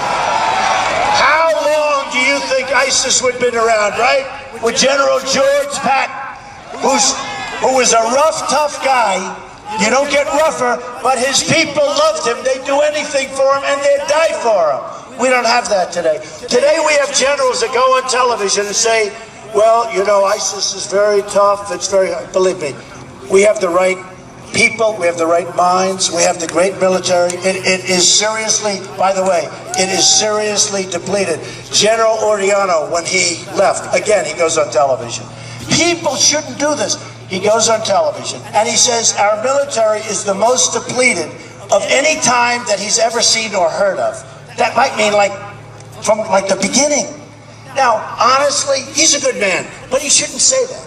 how long do you think ISIS would have been around, right? With General George Patton, who was a rough, tough guy. You don't get rougher, but his people loved him. They'd do anything for him, and they'd die for him. We don't have that today. Today we have generals that go on television and say, well, you know, ISIS is very tough. It's very, believe me, we have the right people. We have the right minds. We have the great military. It is seriously, by the way, it is seriously depleted. General Oriano, when he left, again, he goes on television. People shouldn't do this. He goes on television and he says our military is the most depleted of any time that he's ever seen or heard of. That might mean from the beginning. Now, honestly, he's a good man, but he shouldn't say that.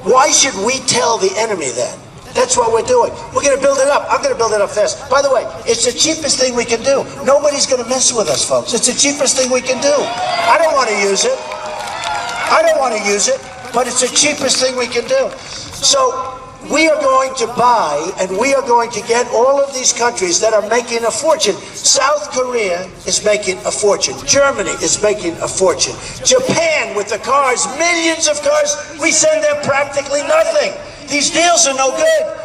Why should we tell the enemy that? That's what we're doing. We're going to build it up. I'm going to build it up fast. By the way, it's the cheapest thing we can do. Nobody's going to mess with us, folks. It's the cheapest thing we can do. I don't want to use it. But it's the cheapest thing we can do. So we are going to buy and we are going to get all of these countries that are making a fortune. South Korea is making a fortune. Germany is making a fortune. Japan with the cars, millions of cars, we send them practically nothing. These deals are no good.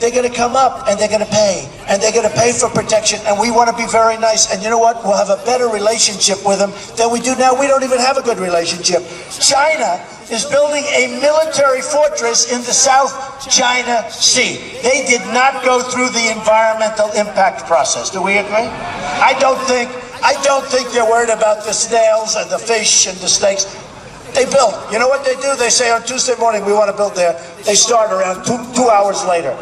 They're going to come up and they're going to pay. And they're going to pay for protection. And we want to be very nice. And you know what? We'll have a better relationship with them than we do now. We don't even have a good relationship. China is building a military fortress in the South China Sea. They did not go through the environmental impact process. Do we agree? I don't think they're worried about the snails and the fish and the snakes. They build. You know what they do? They say on Tuesday morning, we want to build there. They start around two hours later.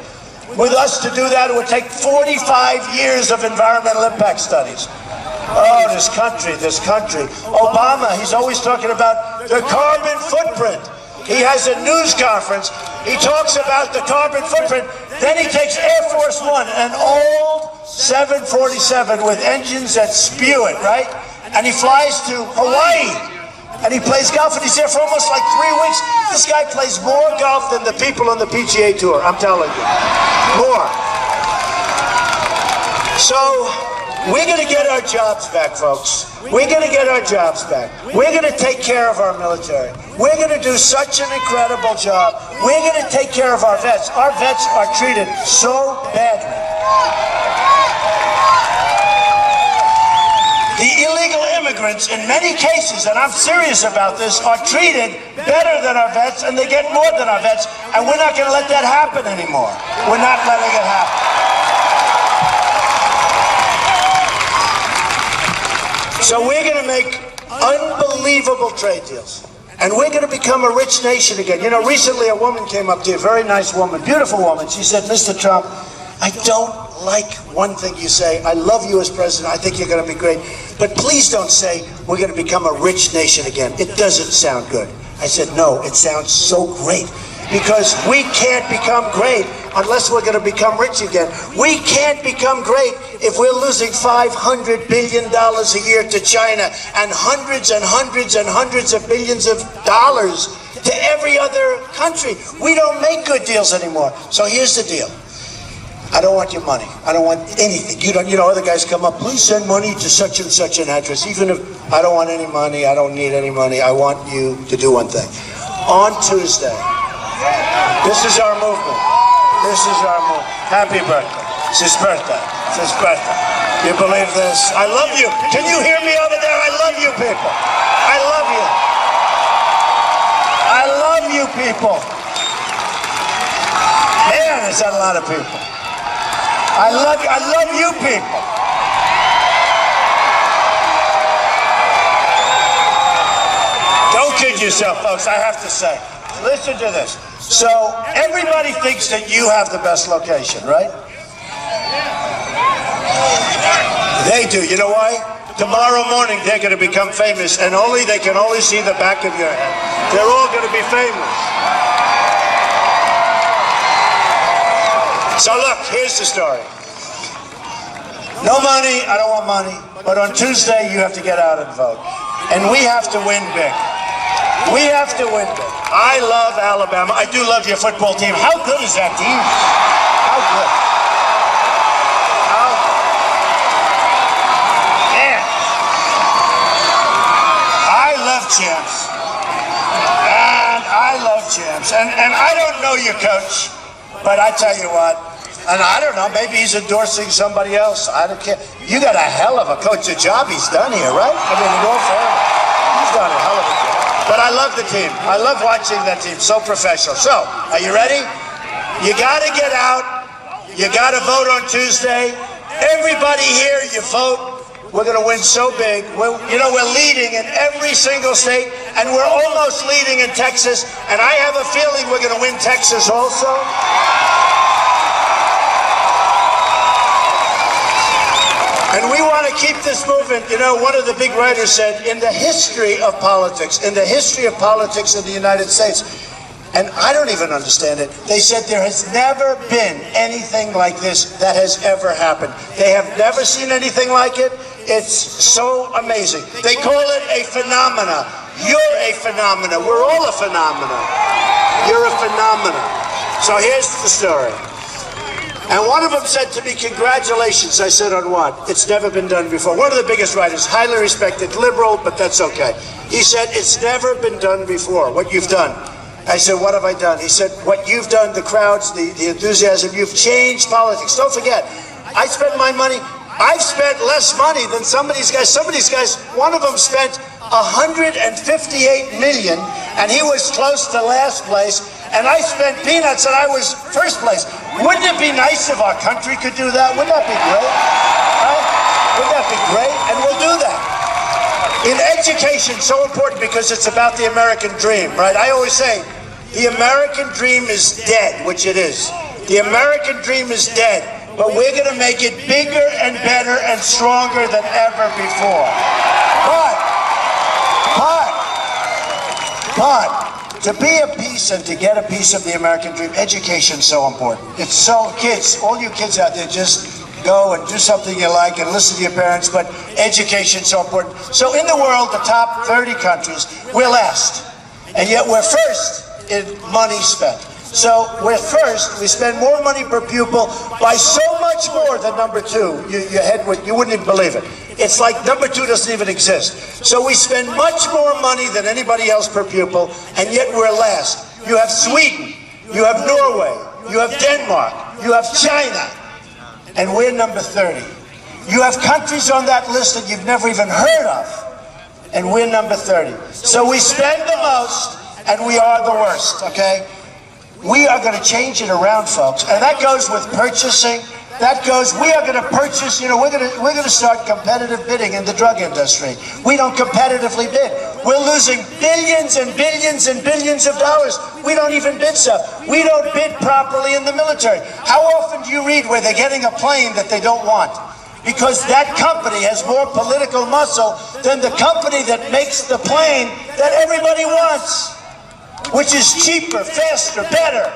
With us to do that, it would take 45 years of environmental impact studies. Oh, this country. Obama, he's always talking about the carbon footprint. He has a news conference. He talks about the carbon footprint. Then he takes Air Force One, an old 747 with engines that spew it, right? And he flies to Hawaii. And he plays golf, and he's there for almost like 3 weeks. This guy plays more golf than the people on the PGA Tour, I'm telling you. More. So, we're going to get our jobs back, folks. We're going to get our jobs back. We're going to take care of our military. We're going to do such an incredible job. We're going to take care of our vets. Our vets are treated so badly. The illegal immigrants, in many cases, and I'm serious about this, are treated better than our vets, and they get more than our vets, and we're not going to let that happen anymore. We're not letting it happen. So we're going to make unbelievable trade deals, and we're going to become a rich nation again. You know, recently a woman came up to you, a very nice woman, beautiful woman. She said, Mr. Trump, I don't like one thing you say. I love you as president. I think you're going to be great. But please don't say we're going to become a rich nation again. It doesn't sound good. I said, no, it sounds so great. Because we can't become great unless we're going to become rich again. We can't become great if we're losing $500 billion a year to China and hundreds and hundreds and hundreds of billions of dollars to every other country. We don't make good deals anymore. So here's the deal. I don't want your money. I don't want anything. You know, other guys come up, please send money to such and such an address. Even if I don't want any money, I don't need any money, I want you to do one thing. On Tuesday, this is our movement. This is our movement. Happy birthday. It's his birthday. It's his birthday. You believe this? I love you. Can you hear me over there? I love you people. I love you. I love you people. Man, is that a lot of people. I love you people. Don't kid yourself, folks, I have to say. Listen to this. So, everybody thinks that you have the best location, right? They do. You know why? Tomorrow morning, they're going to become famous, and they can only see the back of your head. They're all going to be famous. So look, here's the story. No money, I don't want money, but on Tuesday you have to get out and vote. And we have to win big. We have to win big. I love Alabama. I do love your football team. How good is that team? How good? Man. I love champs. And I love champs. And I don't know your coach, but I tell you what, and I don't know, maybe he's endorsing somebody else. I don't care. You got a hell of a coach. The job he's done here, right? I mean, in all fairness, he's done a hell of a job. But I love the team. I love watching that team. So professional. So, are you ready? You got to get out. You got to vote on Tuesday. Everybody here, you vote. We're going to win so big. We're leading in every single state, and we're almost leading in Texas. And I have a feeling we're going to win Texas also. And we want to keep this movement. You know, one of the big writers said, in the history of politics in the United States, and I don't even understand it, they said there has never been anything like this that has ever happened. They have never seen anything like it. It's so amazing. They call it a phenomena. You're a phenomena. We're all a phenomena. You're a phenomena. So here's the story. And one of them said to me, congratulations. I said, on what? It's never been done before. One of the biggest writers, highly respected, liberal, but that's okay. He said, it's never been done before, what you've done. I said, what have I done? He said, what you've done, the crowds, the enthusiasm, you've changed politics. Don't forget, I spent my money. I've spent less money than some of these guys. Some of these guys, one of them spent $158 million, and he was close to last place, and I spent peanuts, and I was first place. Wouldn't it be nice if our country could do that? Wouldn't that be great? Right? Wouldn't that be great? And we'll do that. In education, so important because it's about the American dream, right? I always say, the American dream is dead, which it is. The American dream is dead, but we're going to make it bigger and better and stronger than ever before. But to be a piece and to get a piece of the American dream, education's so important. It's so, kids, all you kids out there, just go and do something you like and listen to your parents, but education's so important. So in the world, the top 30 countries, we're last, and yet we're first in money spent. So we're first, we spend more money per pupil by so much more than number 2. You wouldn't even believe it. It's like number 2 doesn't even exist. So we spend much more money than anybody else per pupil, and yet we're last. You have Sweden, you have Norway, you have Denmark, you have China, and we're number 30. You have countries on that list that you've never even heard of, and we're number 30. So we spend the most, and we are the worst, okay? We are going to change it around, folks, and that goes with purchasing. That goes, we are going to purchase, we're going to start competitive bidding in the drug industry. We don't competitively bid. We're losing billions and billions and billions of dollars. We don't even bid stuff. We don't bid properly in the military. How often do you read where they're getting a plane that they don't want? Because that company has more political muscle than the company that makes the plane that everybody wants, which is cheaper, faster, better.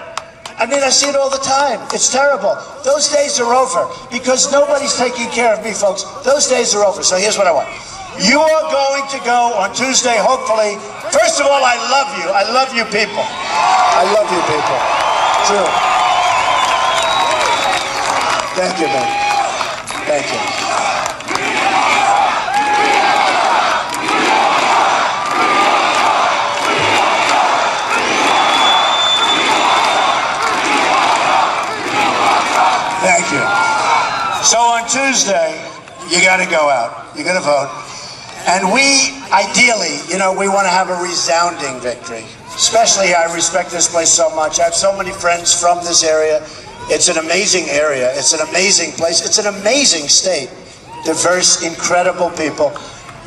I mean, I see it all the time. It's terrible. Those days are over because nobody's taking care of me, folks. Those days are over. So here's what I want. You are going to go on Tuesday, hopefully. First of all, I love you. I love you people. I love you people. True. Thank you, man. Thank you. Thank you. So on Tuesday, you got to go out. You're going to vote. And we, ideally, we want to have a resounding victory. Especially, I respect this place so much. I have so many friends from this area. It's an amazing area. It's an amazing place. It's an amazing state. Diverse, incredible people.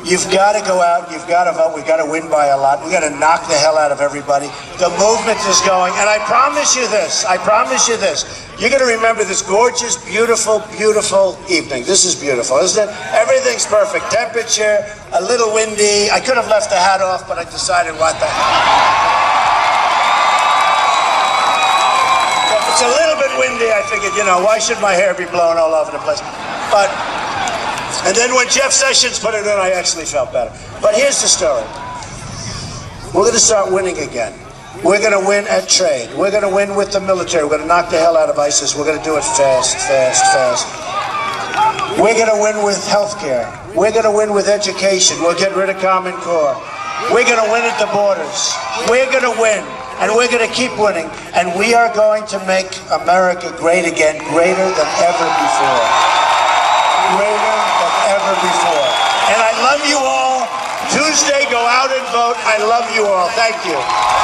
You've got to go out. You've got to vote. We've got to win by a lot. We've got to knock the hell out of everybody. The movement is going. And I promise you this. I promise you this. You're going to remember this gorgeous, beautiful, beautiful evening. This is beautiful, isn't it? Everything's perfect. Temperature, a little windy. I could have left the hat off, but I decided what the heck. If it's a little bit windy, I figured, why should my hair be blown all over the place? And then when Jeff Sessions put it in, I actually felt better. But here's the story. We're going to start winning again. We're going to win at trade. We're going to win with the military. We're going to knock the hell out of ISIS. We're going to do it fast, fast, fast. We're going to win with healthcare. We're going to win with education. We'll get rid of Common Core. We're going to win at the borders. We're going to win. And we're going to keep winning. And we are going to make America great again, greater than ever before. Greater than ever before. And I love you all. Tuesday, go out and vote. I love you all. Thank you.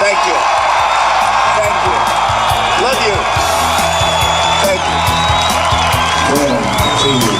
Thank you. Thank you. Love you. Thank you. 1, 2.